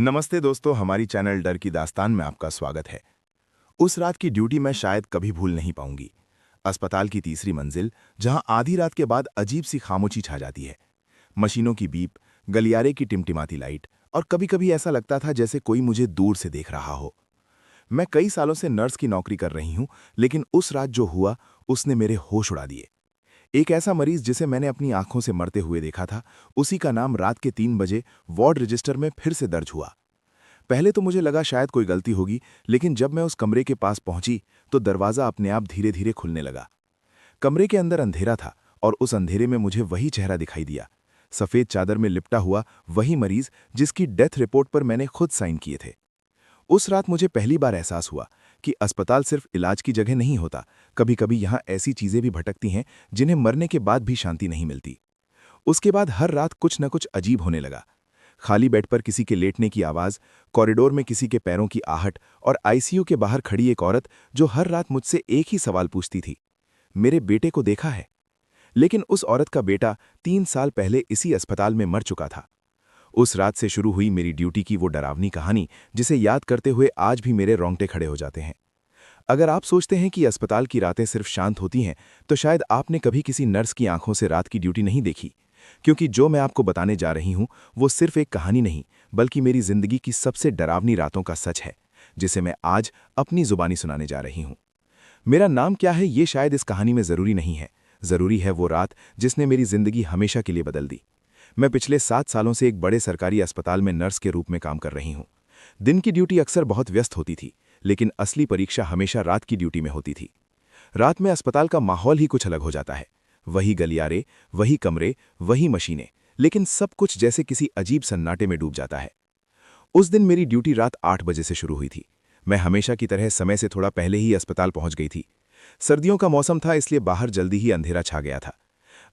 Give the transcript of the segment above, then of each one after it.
नमस्ते दोस्तों, हमारी चैनल डर की दास्तान में आपका स्वागत है। उस रात की ड्यूटी मैं शायद कभी भूल नहीं पाऊंगी। अस्पताल की तीसरी मंजिल, जहां आधी रात के बाद अजीब सी खामोशी छा जाती है। मशीनों की बीप, गलियारे की टिमटिमाती लाइट, और कभी-कभी ऐसा लगता था जैसे कोई मुझे दूर से देख रहा हो। मैं कई सालों से नर्स की नौकरी कर रही हूं, लेकिन उस रात जो हुआ, उसने मेरे होश उड़ा दिए। एक ऐसा मरीज जिसे मैंने अपनी आंखों से मरते हुए देखा था, उसी का नाम रात के 3 बजे वार्ड रजिस्टर में फिर से दर्ज हुआ। पहले तो मुझे लगा शायद कोई गलती होगी, लेकिन जब मैं उस कमरे के पास पहुंची तो दरवाजा अपने आप धीरे धीरे खुलने लगा। कमरे के अंदर अंधेरा था और उस अंधेरे में मुझे वही चेहरा दिखाई दिया। सफेद चादर में लिपटा हुआ वही मरीज जिसकी डेथ रिपोर्ट पर मैंने खुद साइन किए थे। उस रात मुझे पहली बार एहसास हुआ कि अस्पताल सिर्फ इलाज की जगह नहीं होता। कभी कभी यहाँ ऐसी चीजें भी भटकती हैं जिन्हें मरने के बाद भी शांति नहीं मिलती। उसके बाद हर रात कुछ न कुछ अजीब होने लगा। खाली बेड पर किसी के लेटने की आवाज, कॉरिडोर में किसी के पैरों की आहट, और आईसीयू के बाहर खड़ी एक औरत जो हर रात मुझसे एक ही सवाल पूछती थी, मेरे बेटे को देखा है? लेकिन उस औरत का बेटा 3 साल पहले इसी अस्पताल में मर चुका था। उस रात से शुरू हुई मेरी ड्यूटी की वो डरावनी कहानी, जिसे याद करते हुए आज भी मेरे रोंगटे खड़े हो जाते हैं। अगर आप सोचते हैं कि अस्पताल की रातें सिर्फ शांत होती हैं, तो शायद आपने कभी किसी नर्स की आंखों से रात की ड्यूटी नहीं देखी। क्योंकि जो मैं आपको बताने जा रही हूं, वो सिर्फ एक कहानी नहीं, बल्कि मेरी जिंदगी की सबसे डरावनी रातों का सच है, जिसे मैं आज अपनी जुबानी सुनाने जा रही हूं। मेरा नाम क्या है, ये शायद इस कहानी में जरूरी नहीं है। जरूरी है वो रात जिसने मेरी जिंदगी हमेशा के लिए बदल दी। मैं पिछले 7 सालों से एक बड़े सरकारी अस्पताल में नर्स के रूप में काम कर रही हूं। दिन की ड्यूटी अक्सर बहुत व्यस्त होती थी, लेकिन असली परीक्षा हमेशा रात की ड्यूटी में होती थी। रात में अस्पताल का माहौल ही कुछ अलग हो जाता है। वही गलियारे, वही कमरे, वही मशीनें, लेकिन सब कुछ जैसे किसी अजीब सन्नाटे में डूब जाता है। उस दिन मेरी ड्यूटी रात 8 बजे से शुरू हुई थी। मैं हमेशा की तरह समय से थोड़ा पहले ही अस्पताल पहुंच गई थी। सर्दियों का मौसम था, इसलिए बाहर जल्दी ही अंधेरा छा गया था।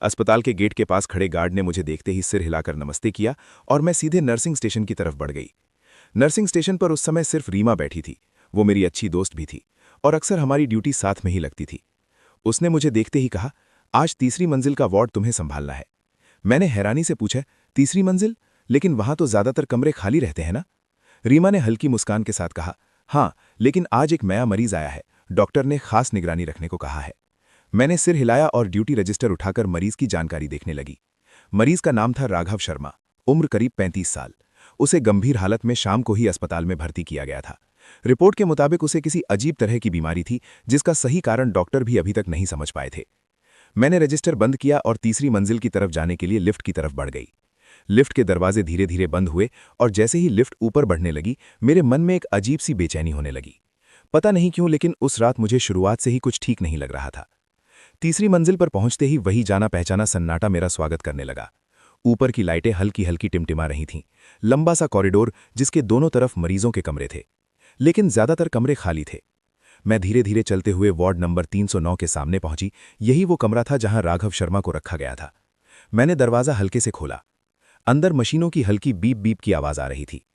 अस्पताल के गेट के पास खड़े गार्ड ने मुझे देखते ही सिर हिलाकर नमस्ते किया और मैं सीधे नर्सिंग स्टेशन की तरफ बढ़ गई। नर्सिंग स्टेशन पर उस समय सिर्फ रीमा बैठी थी। वो मेरी अच्छी दोस्त भी थी और अक्सर हमारी ड्यूटी साथ में ही लगती थी। उसने मुझे देखते ही कहा, आज तीसरी मंजिल का वार्ड तुम्हें संभालना है। मैंने हैरानी से पूछा, तीसरी मंजिल? लेकिन वहां तो ज्यादातर कमरे खाली रहते हैं ना? रीमा ने हल्की मुस्कान के साथ कहा, हाँ, लेकिन आज एक नया मरीज आया है। डॉक्टर ने खास निगरानी रखने को कहा है। मैंने सिर हिलाया और ड्यूटी रजिस्टर उठाकर मरीज की जानकारी देखने लगी। मरीज का नाम था राघव शर्मा, उम्र करीब 35 साल। उसे गंभीर हालत में शाम को ही अस्पताल में भर्ती किया गया था। रिपोर्ट के मुताबिक उसे किसी अजीब तरह की बीमारी थी, जिसका सही कारण डॉक्टर भी अभी तक नहीं समझ पाए थे। मैंने रजिस्टर बंद किया और तीसरी मंजिल की तरफ जाने के लिए लिफ्ट की तरफ बढ़ गई। लिफ्ट के दरवाजे धीरे धीरे बंद हुए और जैसे ही लिफ्ट ऊपर बढ़ने लगी, मेरे मन में एक अजीब सी बेचैनी होने लगी। पता नहीं क्यों, लेकिन उस रात मुझे शुरुआत से ही कुछ ठीक नहीं लग रहा था। तीसरी मंजिल पर पहुंचते ही वही जाना पहचाना सन्नाटा मेरा स्वागत करने लगा। ऊपर की लाइटें हल्की हल्की टिमटिमा रही थीं। लंबा सा कॉरिडोर जिसके दोनों तरफ मरीजों के कमरे थे, लेकिन ज्यादातर कमरे खाली थे। मैं धीरे धीरे चलते हुए वार्ड नंबर 309 के सामने पहुंची। यही वो कमरा था जहां राघव शर्मा को रखा गया था। मैंने दरवाजा हल्के से खोला। अंदर मशीनों की हल्की बीप बीप की आवाज आ रही थी।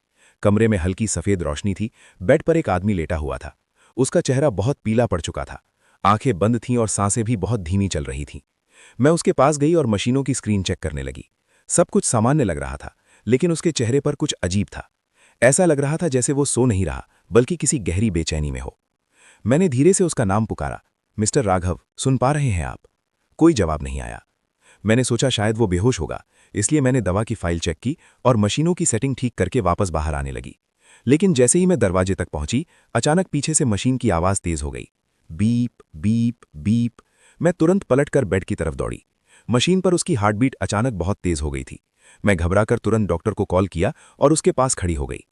कमरे में हल्की सफेद रोशनी थी। बेड पर एक आदमी लेटा हुआ था। उसका चेहरा बहुत पीला पड़ चुका था। आंखें बंद थीं और सांसें भी बहुत धीमी चल रही थीं। मैं उसके पास गई और मशीनों की स्क्रीन चेक करने लगी। सब कुछ सामान्य लग रहा था, लेकिन उसके चेहरे पर कुछ अजीब था। ऐसा लग रहा था जैसे वो सो नहीं रहा, बल्कि किसी गहरी बेचैनी में हो। मैंने धीरे से उसका नाम पुकारा, मिस्टर राघव, सुन पा रहे हैं आप? कोई जवाब नहीं आया। मैंने सोचा शायद वो बेहोश होगा, इसलिए मैंने दवा की फाइल चेक की और मशीनों की सेटिंग ठीक करके वापस बाहर आने लगी। लेकिन जैसे ही मैं दरवाजे तक पहुंची, अचानक पीछे से मशीन की आवाज तेज हो गई। Beep beep beep. मैं तुरंत पलटकर बेड की तरफ दौड़ी। मशीन पर उसकी हार्टबीट अचानक बहुत तेज हो गई थी। मैं घबराकर तुरंत डॉक्टर को कॉल किया और उसके पास खड़ी हो गई।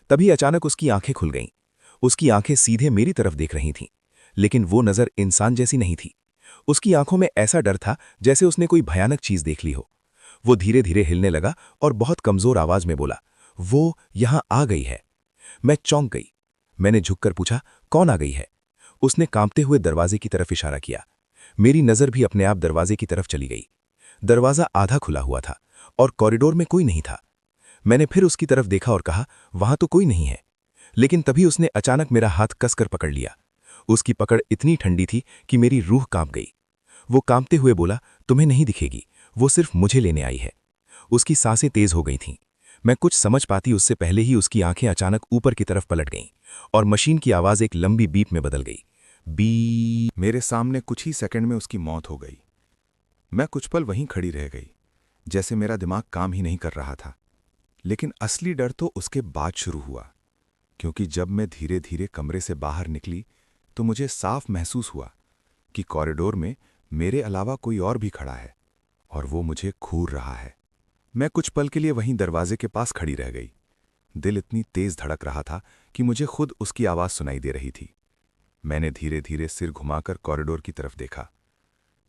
तभी अचानक उसकी आंखें खुल गईं। उसकी आंखें सीधे मेरी तरफ देख रही थीं, लेकिन वो नजर इंसान जैसी नहीं थी। उसकी आंखों में ऐसा डर था जैसे उसने कोई भयानक चीज देख ली हो। वो धीरे धीरे हिलने लगा और बहुत कमजोर आवाज में बोला, वो यहां आ गई है। मैं चौंक गई। मैंने झुककर पूछा, कौन आ गई है? उसने कांपते हुए दरवाजे की तरफ इशारा किया। मेरी नजर भी अपने आप दरवाजे की तरफ चली गई। दरवाजा आधा खुला हुआ था और कॉरिडोर में कोई नहीं था। मैंने फिर उसकी तरफ देखा और कहा, वहां तो कोई नहीं है। लेकिन तभी उसने अचानक मेरा हाथ कसकर पकड़ लिया। उसकी पकड़ इतनी ठंडी थी कि मेरी रूह कांप गई। वो कांपते हुए बोला, तुम्हें नहीं दिखेगी, वो सिर्फ मुझे लेने आई है। उसकी सांसें तेज हो गई थीं। मैं कुछ समझ पाती उससे पहले ही उसकी आंखें अचानक ऊपर की तरफ पलट गईं और मशीन की आवाज़ एक लंबी बीप में बदल गई। बीप। मेरे सामने कुछ ही सेकंड में उसकी मौत हो गई। मैं कुछ पल वहीं खड़ी रह गई, जैसे मेरा दिमाग काम ही नहीं कर रहा था। लेकिन असली डर तो उसके बाद शुरू हुआ, क्योंकि जब मैं धीरे धीरे कमरे से बाहर निकली तो मुझे साफ महसूस हुआ कि कॉरिडोर में मेरे अलावा कोई और भी खड़ा है और वो मुझे घूर रहा है। मैं कुछ पल के लिए वहीं दरवाजे के पास खड़ी रह गई। दिल इतनी तेज धड़क रहा था कि मुझे खुद उसकी आवाज़ सुनाई दे रही थी। मैंने धीरे धीरे सिर घुमाकर कॉरिडोर की तरफ देखा।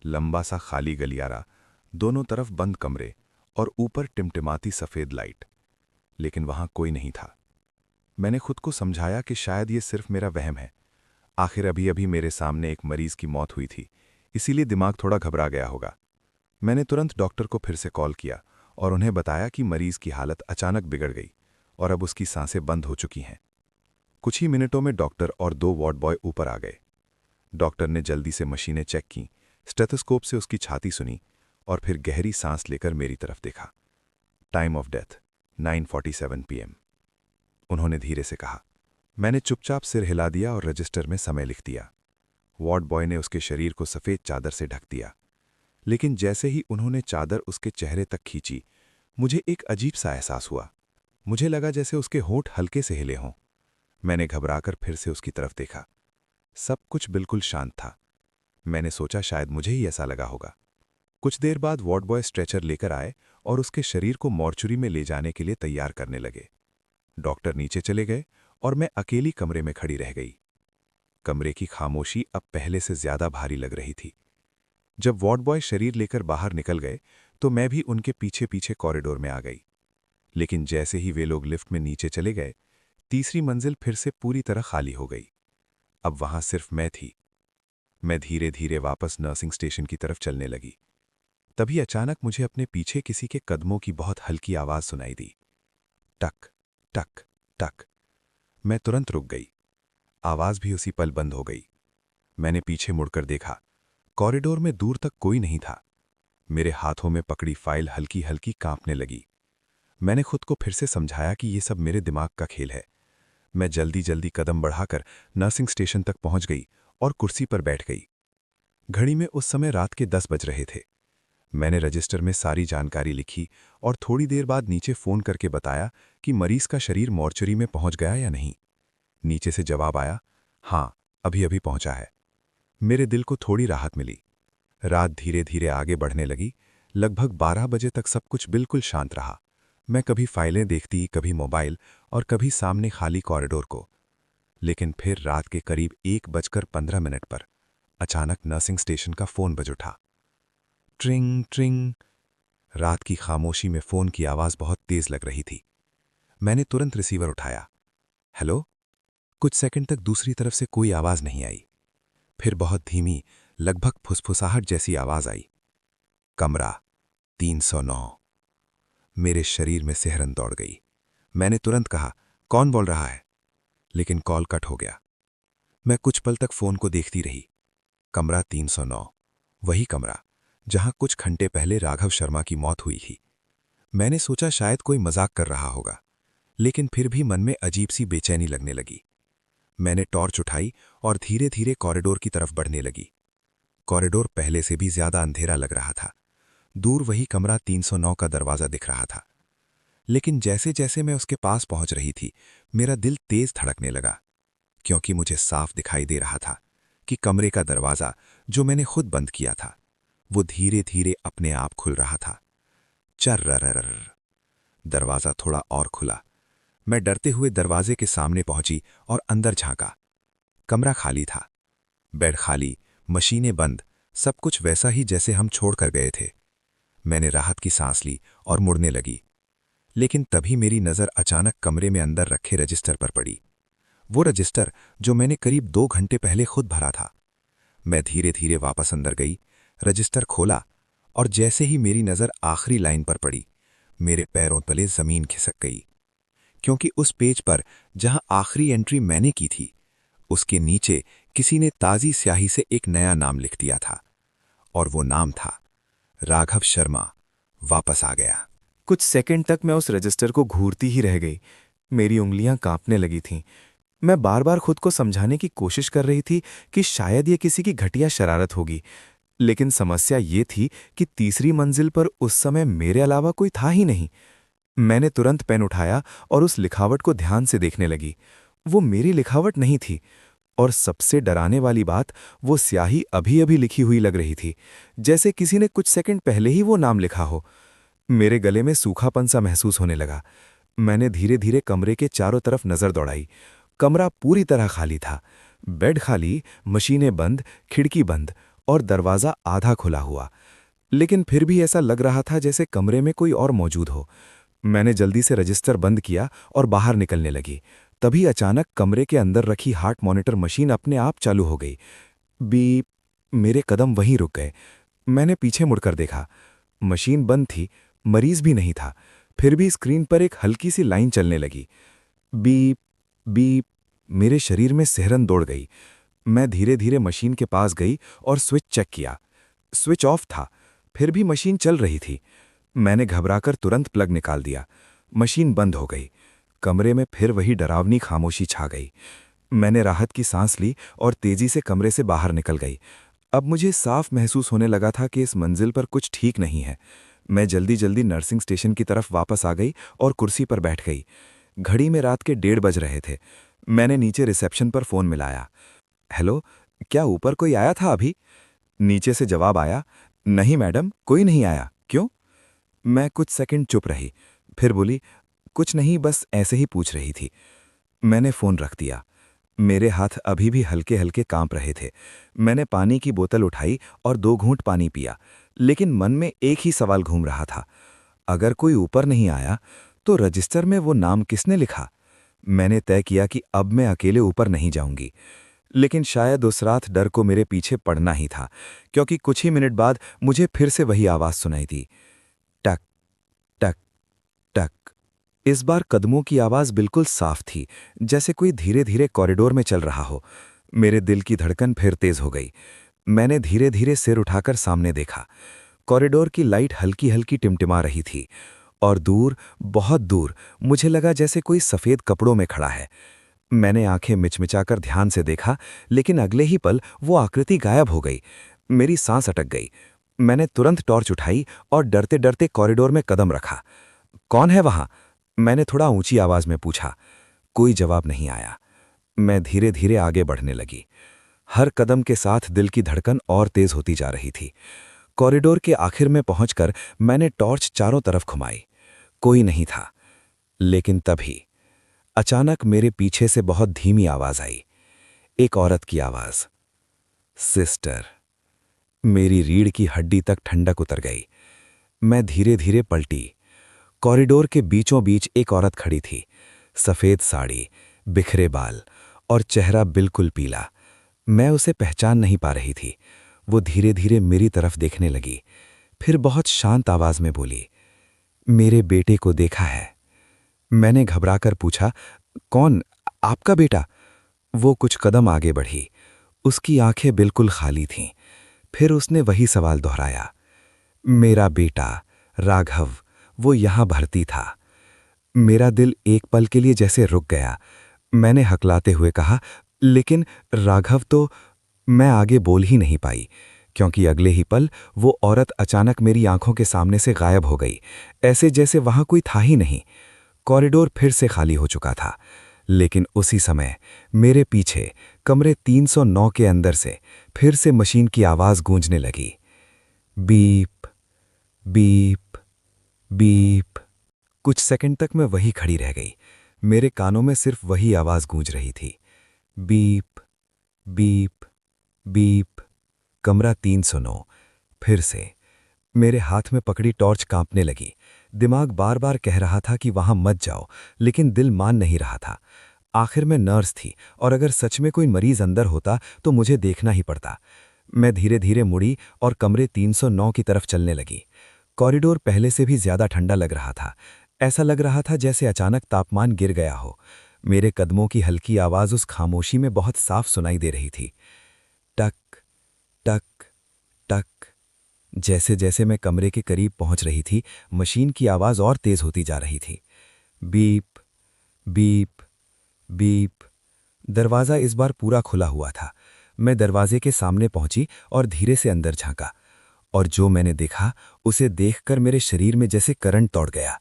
लंबा सा खाली गलियारा, दोनों तरफ बंद कमरे और ऊपर टिमटिमाती सफ़ेद लाइट, लेकिन वहां कोई नहीं था। मैंने खुद को समझाया कि शायद ये सिर्फ मेरा वहम है। आखिर अभी अभी मेरे सामने एक मरीज की मौत हुई थी, इसीलिए दिमाग थोड़ा घबरा गया होगा। मैंने तुरंत डॉक्टर को फिर से कॉल किया और उन्हें बताया कि मरीज की हालत अचानक बिगड़ गई और अब उसकी सांसें बंद हो चुकी हैं। कुछ ही मिनटों में डॉक्टर और 2 वार्ड बॉय ऊपर आ गए। डॉक्टर ने जल्दी से मशीनें चेक की, स्टेथोस्कोप से उसकी छाती सुनी और फिर गहरी सांस लेकर मेरी तरफ देखा। टाइम ऑफ डेथ 9:47 PM, उन्होंने धीरे से कहा। मैंने चुपचाप सिर हिला दिया और रजिस्टर में समय लिख दिया। वार्ड बॉय ने उसके शरीर को सफ़ेद चादर से ढक दिया, लेकिन जैसे ही उन्होंने चादर उसके चेहरे तक खींची, मुझे एक अजीब सा एहसास हुआ। मुझे लगा जैसे उसके होंठ हल्के से हिले हों। मैंने घबराकर फिर से उसकी तरफ देखा। सब कुछ बिल्कुल शांत था। मैंने सोचा शायद मुझे ही ऐसा लगा होगा। कुछ देर बाद वार्ड बॉय स्ट्रेचर लेकर आए और उसके शरीर को मॉर्चुरी में ले जाने के लिए तैयार करने लगे। डॉक्टर नीचे चले गए और मैं अकेली कमरे में खड़ी रह गई। कमरे की खामोशी अब पहले से ज्यादा भारी लग रही थी। जब वार्ड बॉय शरीर लेकर बाहर निकल गए तो मैं भी उनके पीछे पीछे कॉरिडोर में आ गई। लेकिन जैसे ही वे लोग लिफ्ट में नीचे चले गए, तीसरी मंजिल फिर से पूरी तरह खाली हो गई। अब वहां सिर्फ मैं थी। मैं धीरे धीरे वापस नर्सिंग स्टेशन की तरफ चलने लगी। तभी अचानक मुझे अपने पीछे किसी के कदमों की बहुत हल्की आवाज सुनाई दी। टक टक टक। मैं तुरंत रुक गई। आवाज भी उसी पल बंद हो गई। मैंने पीछे मुड़कर देखा। कॉरिडोर में दूर तक कोई नहीं था। मेरे हाथों में पकड़ी फाइल हल्की हल्की कांपने लगी। मैंने खुद को फिर से समझाया कि ये सब मेरे दिमाग का खेल है। मैं जल्दी जल्दी कदम बढ़ाकर नर्सिंग स्टेशन तक पहुंच गई और कुर्सी पर बैठ गई। घड़ी में उस समय रात के 10 बज रहे थे। मैंने रजिस्टर में सारी जानकारी लिखी और थोड़ी देर बाद नीचे फ़ोन करके बताया कि मरीज का शरीर मॉर्चरी में पहुंच गया या नहीं। नीचे से जवाब आया, हाँ, अभी अभी पहुंचा है। मेरे दिल को थोड़ी राहत मिली। रात धीरे धीरे आगे बढ़ने लगी। लगभग 12 बजे तक सब कुछ बिल्कुल शांत रहा। मैं कभी फाइलें देखती, कभी मोबाइल और कभी सामने खाली कॉरिडोर को। लेकिन फिर रात के करीब 1:15 पर अचानक नर्सिंग स्टेशन का फ़ोन बज उठा। ट्रिंग ट्रिंग। रात की खामोशी में फ़ोन की आवाज़ बहुत तेज़ लग रही थी। मैंने तुरंत रिसीवर उठाया। हेलो। कुछ सेकंड तक दूसरी तरफ से कोई आवाज़ नहीं आई। फिर बहुत धीमी, लगभग फुसफुसाहट जैसी आवाज़ आई। कमरा 309। मेरे शरीर में सिहरन दौड़ गई। मैंने तुरंत कहा, कौन बोल रहा है? लेकिन कॉल कट हो गया। मैं कुछ पल तक फ़ोन को देखती रही। कमरा 309, वही कमरा जहां कुछ घंटे पहले राघव शर्मा की मौत हुई थी। मैंने सोचा शायद कोई मजाक कर रहा होगा, लेकिन फिर भी मन में अजीब सी बेचैनी लगने लगी। मैंने टॉर्च उठाई और धीरे धीरे कॉरिडोर की तरफ बढ़ने लगी। कॉरिडोर पहले से भी ज्यादा अंधेरा लग रहा था। दूर वही कमरा 309 का दरवाजा दिख रहा था। लेकिन जैसे जैसे मैं उसके पास पहुंच रही थी, मेरा दिल तेज धड़कने लगा, क्योंकि मुझे साफ दिखाई दे रहा था कि कमरे का दरवाजा, जो मैंने खुद बंद किया था, वो धीरे धीरे अपने आप खुल रहा था। चर्रररर। दरवाजा थोड़ा और खुला। मैं डरते हुए दरवाजे के सामने पहुंची और अंदर झांका। कमरा खाली था। बेड खाली, मशीनें बंद, सब कुछ वैसा ही जैसे हम छोड़ कर गए थे। मैंने राहत की सांस ली और मुड़ने लगी। लेकिन तभी मेरी नज़र अचानक कमरे में अंदर रखे रजिस्टर पर पड़ी। वो रजिस्टर जो मैंने करीब 2 घंटे पहले खुद भरा था। मैं धीरे धीरे वापस अंदर गई, रजिस्टर खोला और जैसे ही मेरी नज़र आखिरी लाइन पर पड़ी, मेरे पैरों तले जमीन खिसक गई। क्योंकि उस पेज पर जहां आखिरी एंट्री मैंने की थी, उसके नीचे किसी ने ताज़ी स्याही से एक नया नाम लिख दिया था, और वो नाम था राघव शर्मा वापस आ गया। कुछ सेकंड तक मैं उस रजिस्टर को घूरती ही रह गई। मेरी उंगलियां कांपने लगी थीं। मैं बार बार खुद को समझाने की कोशिश कर रही थी कि शायद ये किसी की घटिया शरारत होगी, लेकिन समस्या ये थी कि तीसरी मंजिल पर उस समय मेरे अलावा कोई था ही नहीं। मैंने तुरंत पेन उठाया और उस लिखावट को ध्यान से देखने लगी। वो मेरी लिखावट नहीं थी, और सबसे डराने वाली बात, वो स्याही अभी अभी लिखी हुई लग रही थी, जैसे किसी ने कुछ सेकंड पहले ही वो नाम लिखा हो। मेरे गले में सूखापन सा महसूस होने लगा। मैंने धीरे धीरे कमरे के चारों तरफ नजर दौड़ाई। कमरा पूरी तरह खाली था। बेड खाली, मशीनें बंद, खिड़की बंद और दरवाज़ा आधा खुला हुआ। लेकिन फिर भी ऐसा लग रहा था जैसे कमरे में कोई और मौजूद हो। मैंने जल्दी से रजिस्टर बंद किया और बाहर निकलने लगी। तभी अचानक कमरे के अंदर रखी हार्ट मॉनिटर मशीन अपने आप चालू हो गई। बीप। मेरे कदम वहीं रुक गए। मैंने पीछे मुड़कर देखा। मशीन बंद थी, मरीज भी नहीं था। फिर भी स्क्रीन पर एक हल्की सी लाइन चलने लगी। Beep beep. मेरे शरीर में सिहरन दौड़ गई। मैं धीरे धीरे मशीन के पास गई और स्विच चेक किया। स्विच ऑफ था, फिर भी मशीन चल रही थी। मैंने घबराकर तुरंत प्लग निकाल दिया। मशीन बंद हो गई। कमरे में फिर वही डरावनी खामोशी छा गई। मैंने राहत की सांस ली और तेजी से कमरे से बाहर निकल गई। अब मुझे साफ महसूस होने लगा था कि इस मंजिल पर कुछ ठीक नहीं है। मैं जल्दी जल्दी नर्सिंग स्टेशन की तरफ वापस आ गई और कुर्सी पर बैठ गई। घड़ी में रात के 1:30 बज रहे थे। मैंने नीचे रिसेप्शन पर फ़ोन मिलाया। हेलो, क्या ऊपर कोई आया था अभी? नीचे से जवाब आया, नहीं मैडम, कोई नहीं आया। क्यों? मैं कुछ सेकंड चुप रही, फिर बोली, कुछ नहीं, बस ऐसे ही पूछ रही थी। मैंने फ़ोन रख दिया। मेरे हाथ अभी भी हल्के हल्के कांप रहे थे। मैंने पानी की बोतल उठाई और 2 घूंट पानी पिया, लेकिन मन में एक ही सवाल घूम रहा था। अगर कोई ऊपर नहीं आया, तो रजिस्टर में वो नाम किसने लिखा? मैंने तय किया कि अब मैं अकेले ऊपर नहीं जाऊंगी। लेकिन शायद उस रात डर को मेरे पीछे पड़ना ही था, क्योंकि कुछ ही मिनट बाद मुझे फिर से वही आवाज़ सुनाई दी। टक टक टक। इस बार कदमों की आवाज़ बिल्कुल साफ थी, जैसे कोई धीरे धीरे कॉरिडोर में चल रहा हो। मेरे दिल की धड़कन फिर तेज हो गई। मैंने धीरे धीरे सिर उठाकर सामने देखा। कॉरिडोर की लाइट हल्की हल्की टिमटिमा रही थी, और दूर, बहुत दूर, मुझे लगा जैसे कोई सफ़ेद कपड़ों में खड़ा है। मैंने आंखें मिचमिचाकर ध्यान से देखा, लेकिन अगले ही पल वो आकृति गायब हो गई। मेरी सांस अटक गई। मैंने तुरंत टॉर्च उठाई और डरते डरते कॉरिडोर में कदम रखा। कौन है वहां? मैंने थोड़ा ऊंची आवाज में पूछा। कोई जवाब नहीं आया। मैं धीरे धीरे आगे बढ़ने लगी। हर कदम के साथ दिल की धड़कन और तेज होती जा रही थी। कॉरिडोर के आखिर में पहुंचकर मैंने टॉर्च चारों तरफ घुमाई। कोई नहीं था। लेकिन तभी अचानक मेरे पीछे से बहुत धीमी आवाज आई। एक औरत की आवाज, सिस्टर। मेरी रीढ़ की हड्डी तक ठंडक उतर गई। मैं धीरे धीरे पलटी। कॉरिडोर के बीचों बीच एक औरत खड़ी थी। सफेद साड़ी, बिखरे बाल और चेहरा बिल्कुल पीला। मैं उसे पहचान नहीं पा रही थी। वो धीरे धीरे मेरी तरफ देखने लगी, फिर बहुत शांत आवाज में बोली, मेरे बेटे को देखा है? मैंने घबराकर पूछा, कौन? आपका बेटा? वो कुछ कदम आगे बढ़ी। उसकी आंखें बिल्कुल खाली थीं। फिर उसने वही सवाल दोहराया, मेरा बेटा राघव, वो यहां भर्ती था। मेरा दिल एक पल के लिए जैसे रुक गया। मैंने हकलाते हुए कहा, लेकिन राघव तो। मैं आगे बोल ही नहीं पाई, क्योंकि अगले ही पल वो औरत अचानक मेरी आंखों के सामने से गायब हो गई, ऐसे जैसे वहां कोई था ही नहीं। कॉरिडोर फिर से खाली हो चुका था, लेकिन उसी समय मेरे पीछे कमरे 309 के अंदर से फिर से मशीन की आवाज गूंजने लगी। Beep beep beep. कुछ सेकंड तक मैं वही खड़ी रह गई। मेरे कानों में सिर्फ वही आवाज गूंज रही थी, बीप बीप बीप। कमरा 309। फिर से मेरे हाथ में पकड़ी टॉर्च कांपने लगी। दिमाग बार बार कह रहा था कि वहां मत जाओ, लेकिन दिल मान नहीं रहा था। आखिर में नर्स थी, और अगर सच में कोई मरीज अंदर होता तो मुझे देखना ही पड़ता। मैं धीरे धीरे मुड़ी और कमरे 309 की तरफ चलने लगी। कॉरिडोर पहले से भी ज्यादा ठंडा लग रहा था। ऐसा लग रहा था जैसे अचानक तापमान गिर गया हो। मेरे कदमों की हल्की आवाज उस खामोशी में बहुत साफ सुनाई दे रही थी। टक टक टक जैसे जैसे मैं कमरे के करीब पहुंच रही थी, मशीन की आवाज़ और तेज होती जा रही थी। Beep, beep, beep. दरवाज़ा इस बार पूरा खुला हुआ था। मैं दरवाजे के सामने पहुंची और धीरे से अंदर झांका, और जो मैंने देखा उसे देखकर मेरे शरीर में जैसे करंट दौड़ गया।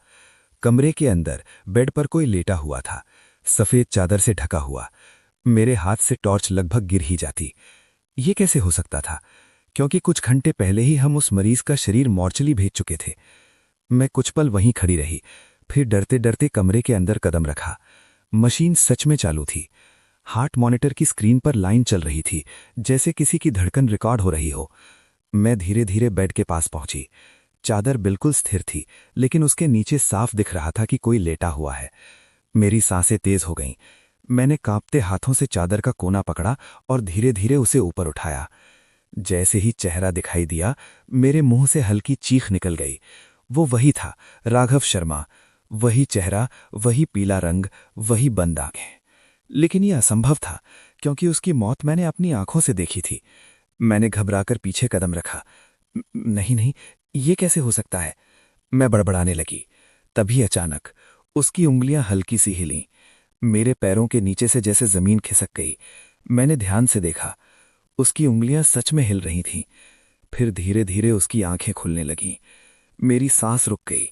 कमरे के अंदर बेड पर कोई लेटा हुआ था, सफ़ेद चादर से ढका हुआ। मेरे हाथ से टॉर्च लगभग गिर ही जाती। ये कैसे हो सकता था, क्योंकि कुछ घंटे पहले ही हम उस मरीज का शरीर मॉर्चरी भेज चुके थे। मैं कुछ पल वहीं खड़ी रही, फिर डरते डरते कमरे के अंदर कदम रखा। मशीन सच में चालू थी। हार्ट मॉनिटर की स्क्रीन पर लाइन चल रही थी, जैसे किसी की धड़कन रिकॉर्ड हो रही हो। मैं धीरे धीरे बेड के पास पहुंची। चादर बिल्कुल स्थिर थी, लेकिन उसके नीचे साफ दिख रहा था कि कोई लेटा हुआ है। मेरी सांसें तेज हो गईं। मैंने कांपते हाथों से चादर का कोना पकड़ा और धीरे धीरे उसे ऊपर उठाया। जैसे ही चेहरा दिखाई दिया, मेरे मुंह से हल्की चीख निकल गई। वो वही था, राघव शर्मा। वही चेहरा, वही पीला रंग, वही बंद आंखें। लेकिन यह असंभव था, क्योंकि उसकी मौत मैंने अपनी आंखों से देखी थी। मैंने घबराकर पीछे कदम रखा। नहीं नहीं, ये कैसे हो सकता है? मैं बड़बड़ाने लगी। तभी अचानक उसकी उंगलियां हल्की सी हिलीं। मेरे पैरों के नीचे से जैसे जमीन खिसक गई। मैंने ध्यान से देखा, उसकी उंगलियां सच में हिल रही थीं। फिर धीरे धीरे उसकी आंखें खुलने लगीं। मेरी सांस रुक गई।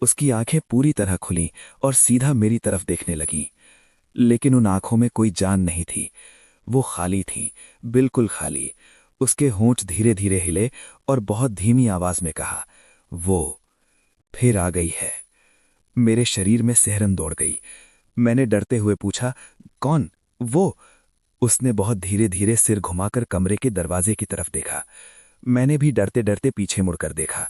उसकी आंखें पूरी तरह खुलीं और सीधा मेरी तरफ देखने लगीं। लेकिन उन आंखों में कोई जान नहीं थी। वो खाली थीं, बिल्कुल खाली। उसके होंठ धीरे धीरे हिले और बहुत धीमी आवाज में कहा, वो फिर आ गई है। मेरे शरीर में सिहरन दौड़ गई। मैंने डरते हुए पूछा, कौन? वो? उसने बहुत धीरे धीरे सिर घुमाकर कमरे के दरवाजे की तरफ देखा। मैंने भी डरते डरते पीछे मुड़कर देखा।